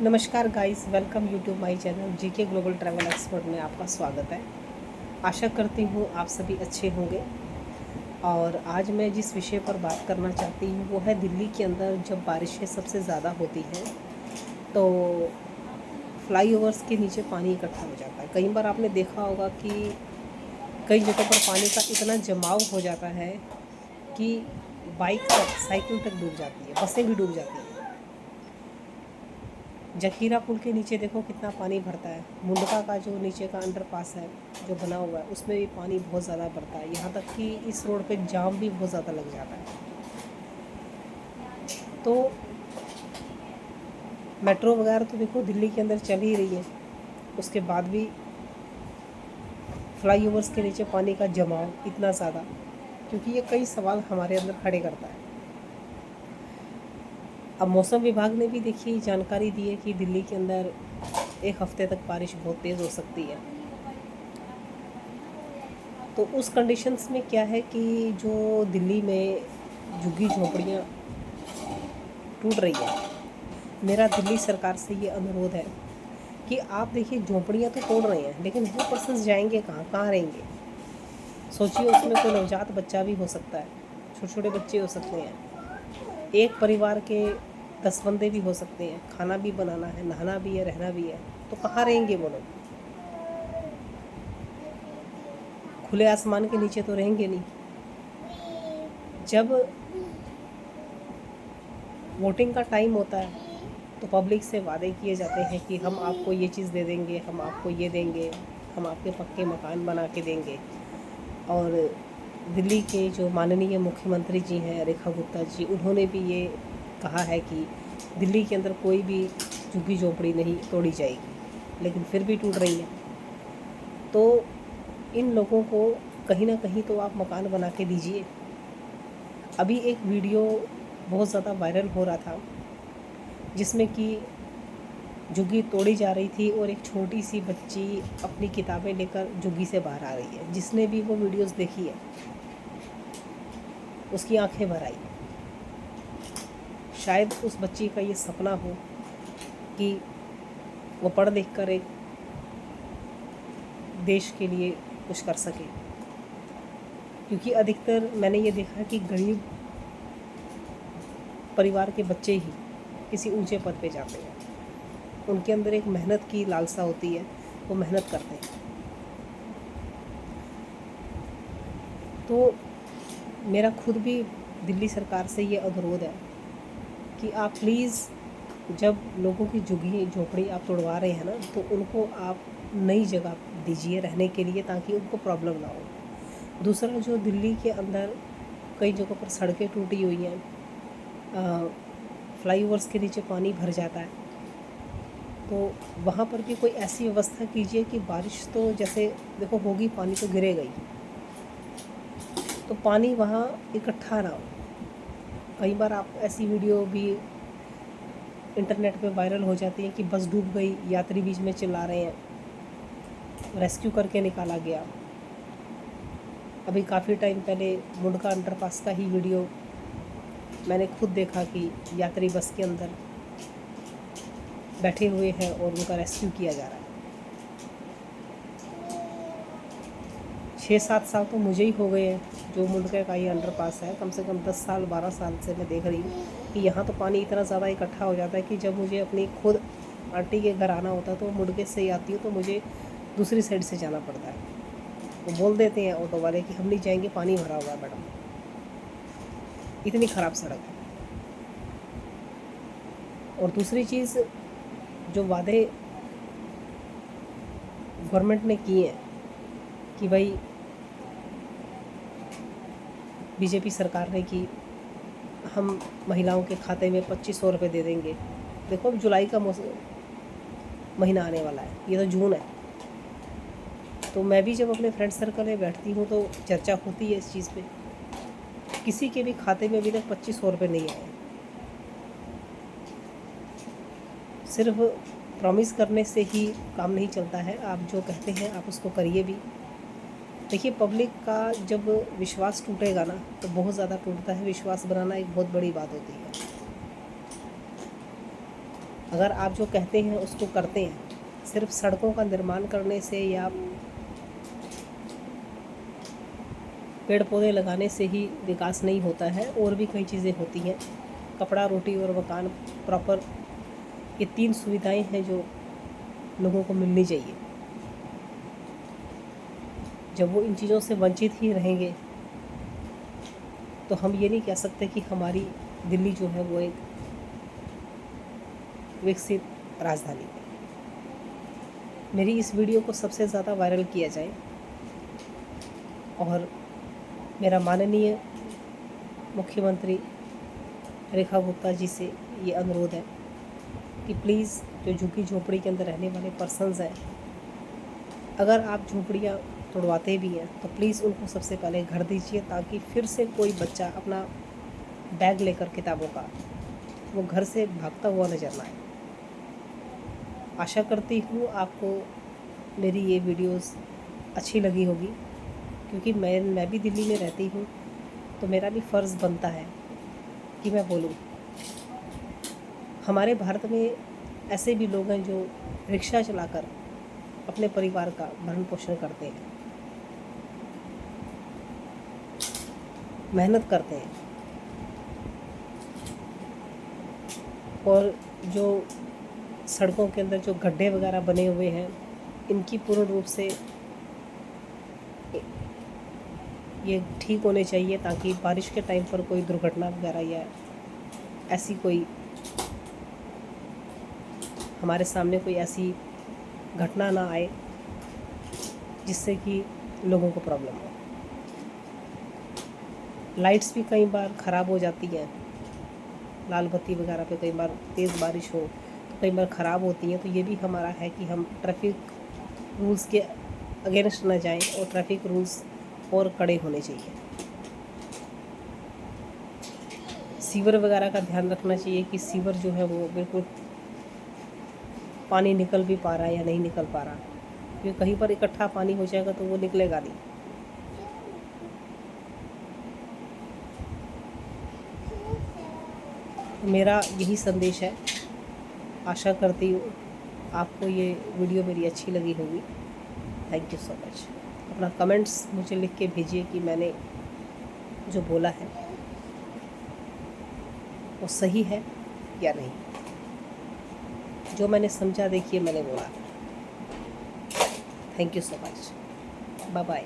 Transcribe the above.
नमस्कार guys, welcome YouTube my channel GK global travel expert में आपका स्वागत है। आशा करती हूँ आप सभी अच्छे होंगे। और आज मैं जिस विषय पर बात करना चाहती हूँ वो है दिल्ली के अंदर जब बारिशें सबसे ज़्यादा होती हैं तो फ्लाईओवर्स के नीचे पानी इकट्ठा हो जाता है। कई बार आपने देखा होगा कि कई जगहों पर पानी का इतना जमाव हो जाता है कि बाइक तक, साइकिल तक डूब जाती है, बसें भी डूब जाती हैं। जखीरा पुल के नीचे देखो कितना पानी भरता है। मुंडका का जो नीचे का अंडरपास है जो बना हुआ है उसमें भी पानी बहुत ज़्यादा भरता है। यहाँ तक कि इस रोड पे जाम भी बहुत ज़्यादा लग जाता है। तो मेट्रो वगैरह तो देखो दिल्ली के अंदर चल ही रही है, उसके बाद भी फ्लाईओवर्स के नीचे पानी का जमाव इतना ज़्यादा, क्योंकि ये कई सवाल हमारे अंदर खड़े करता है। अब मौसम विभाग ने भी देखिए जानकारी दी है कि दिल्ली के अंदर एक हफ्ते तक बारिश बहुत तेज़ हो सकती है। तो उस कंडीशंस में क्या है कि जो दिल्ली में झुग्गी झोंपड़ियाँ टूट रही है, मेरा दिल्ली सरकार से ये अनुरोध है कि आप देखिए झोंपड़ियाँ तो तोड़ रहे हैं, लेकिन वो पर्सन्स जाएंगे कहाँ, कहाँ रहेंगे? सोचिए, उसमें कोई नवजात बच्चा भी हो सकता है, छोटे छोटे बच्चे हो सकते हैं, एक परिवार के 10 बंदे भी हो सकते हैं, खाना भी बनाना है, नहाना भी है, रहना भी है, तो कहाँ रहेंगे वो लोग? खुले आसमान के नीचे तो रहेंगे नहीं। जब वोटिंग का टाइम होता है तो पब्लिक से वादे किए जाते हैं कि हम आपको ये चीज़ दे देंगे, हम आपको ये देंगे, हम आपके पक्के मकान बना के देंगे। और दिल्ली के जो माननीय मुख्यमंत्री जी हैं रेखा गुप्ता जी, उन्होंने भी ये कहा है कि दिल्ली के अंदर कोई भी झुग्गी झोंपड़ी नहीं तोड़ी जाएगी, लेकिन फिर भी टूट रही है। तो इन लोगों को कहीं ना कहीं तो आप मकान बना के दीजिए। अभी एक वीडियो बहुत ज़्यादा वायरल हो रहा था जिसमें कि झुग्गी तोड़ी जा रही थी और एक छोटी सी बच्ची अपनी किताबें लेकर झुग्गी से बाहर आ रही है। जिसने भी वो वीडियोस देखी है उसकी आंखें भर आई। शायद उस बच्ची का ये सपना हो कि वो पढ़ लिख कर एक देश के लिए कुछ कर सके, क्योंकि अधिकतर मैंने ये देखा कि गरीब परिवार के बच्चे ही किसी ऊंचे पद पे जाते हैं। उनके अंदर एक मेहनत की लालसा होती है, वो मेहनत करते हैं। तो मेरा खुद भी दिल्ली सरकार से ये अनुरोध है कि आप प्लीज़ जब लोगों की झुग्गी झोपड़ी आप तोड़वा रहे हैं ना, तो उनको आप नई जगह दीजिए रहने के लिए, ताकि उनको प्रॉब्लम ना हो। दूसरा, जो दिल्ली के अंदर कई जगहों पर सड़कें टूटी हुई हैं, फ्लाईओवर्स के नीचे पानी भर जाता है, तो वहाँ पर भी कोई ऐसी व्यवस्था कीजिए कि बारिश तो जैसे देखो होगी, पानी तो गिरेगा ही, तो पानी वहाँ इकट्ठा ना हो। कई बार आप ऐसी वीडियो भी इंटरनेट पे वायरल हो जाती है कि बस डूब गई, यात्री बीच में चिल्ला रहे हैं, रेस्क्यू करके निकाला गया। अभी काफ़ी टाइम पहले मुंडका अंडरपास का ही वीडियो मैंने खुद देखा कि यात्री बस के अंदर बैठे हुए हैं और उनका रेस्क्यू किया जा रहा है। 6-7 साल तो मुझे ही हो गए हैं जो मुंडका का ये अंडरपास है। कम से कम 10 साल 12 साल से मैं देख रही हूँ कि यहाँ तो पानी इतना ज़्यादा इकट्ठा हो जाता है कि जब मुझे अपनी खुद आंटी के घर आना होता है तो मुंडके से ही आती हूँ, तो मुझे दूसरी साइड से जाना पड़ता है। वो बोल देते हैं ऑटो वाले कि हम नहीं जाएंगे, पानी भरा हुआ है मैडम। इतनी ख़राब सड़क है। और दूसरी चीज़, जो वादे गवर्नमेंट ने किए हैं कि भाई बीजेपी सरकार ने कि हम महिलाओं के खाते में 2500 रुपये दे देंगे। देखो, अब जुलाई का महीना आने वाला है, ये तो जून है। तो मैं भी जब अपने फ्रेंड सर्कल में बैठती हूँ तो चर्चा होती है इस चीज़ पे। किसी के भी खाते में अभी तक 2500 रुपये नहीं आए। सिर्फ प्रॉमिस करने से ही काम नहीं चलता है, आप जो कहते हैं आप उसको करिए भी। देखिए, पब्लिक का जब विश्वास टूटेगा ना तो बहुत ज़्यादा टूटता है। विश्वास बनाना एक बहुत बड़ी बात होती है। अगर आप जो कहते हैं उसको करते हैं, सिर्फ सड़कों का निर्माण करने से या पेड़ पौधे लगाने से ही विकास नहीं होता है, और भी कई चीज़ें होती हैं। कपड़ा, रोटी और मकान प्रॉपर, ये 3 सुविधाएं हैं जो लोगों को मिलनी चाहिए। जब वो इन चीज़ों से वंचित ही रहेंगे तो हम ये नहीं कह सकते कि हमारी दिल्ली जो है वो एक विकसित राजधानी है। मेरी इस वीडियो को सबसे ज़्यादा वायरल किया जाए, और मेरा माननीय मुख्यमंत्री रेखा गुप्ता जी से ये अनुरोध है कि प्लीज़ जो झुग्गी झोपड़ी के अंदर रहने वाले पर्सन्स हैं, अगर आप झोपड़ियाँ तोड़वाते भी हैं तो प्लीज़ उनको सबसे पहले घर दीजिए, ताकि फिर से कोई बच्चा अपना बैग लेकर किताबों का वो घर से भागता हुआ नजर ना आए। आशा करती हूँ आपको मेरी ये वीडियोस अच्छी लगी होगी, क्योंकि मैं भी दिल्ली में रहती हूँ, तो मेरा भी फ़र्ज़ बनता है कि मैं बोलूँ। हमारे भारत में ऐसे भी लोग हैं जो रिक्शा चलाकर अपने परिवार का भरण पोषण करते हैं, मेहनत करते हैं, और जो सड़कों के अंदर जो गड्ढे वगैरह बने हुए हैं, इनकी पूर्ण रूप से ये ठीक होने चाहिए, ताकि बारिश के टाइम पर कोई दुर्घटना वगैरह या ऐसी कोई हमारे सामने कोई ऐसी घटना ना आए जिससे कि लोगों को प्रॉब्लम हो। लाइट्स भी कई बार ख़राब हो जाती हैं, लाल बत्ती वगैरह पे कई बार तेज़ बारिश हो तो कई बार ख़राब होती हैं। तो ये भी हमारा है कि हम ट्रैफिक रूल्स के अगेंस्ट ना जाएं, और ट्रैफिक रूल्स और कड़े होने चाहिए। सीवर वगैरह का ध्यान रखना चाहिए कि सीवर जो है वो बिल्कुल पानी निकल भी पा रहा है या नहीं निकल पा रहा, क्योंकि कहीं पर इकट्ठा पानी हो जाएगा तो वो निकलेगा नहीं। मेरा यही संदेश है। आशा करती हूँ आपको ये वीडियो मेरी अच्छी लगी होगी। Thank you so much. अपना कमेंट्स मुझे लिख के भेजिए कि मैंने जो बोला है वो सही है या नहीं। जो मैंने समझा, देखिए मैंने बोला। Thank you so much. Bye bye.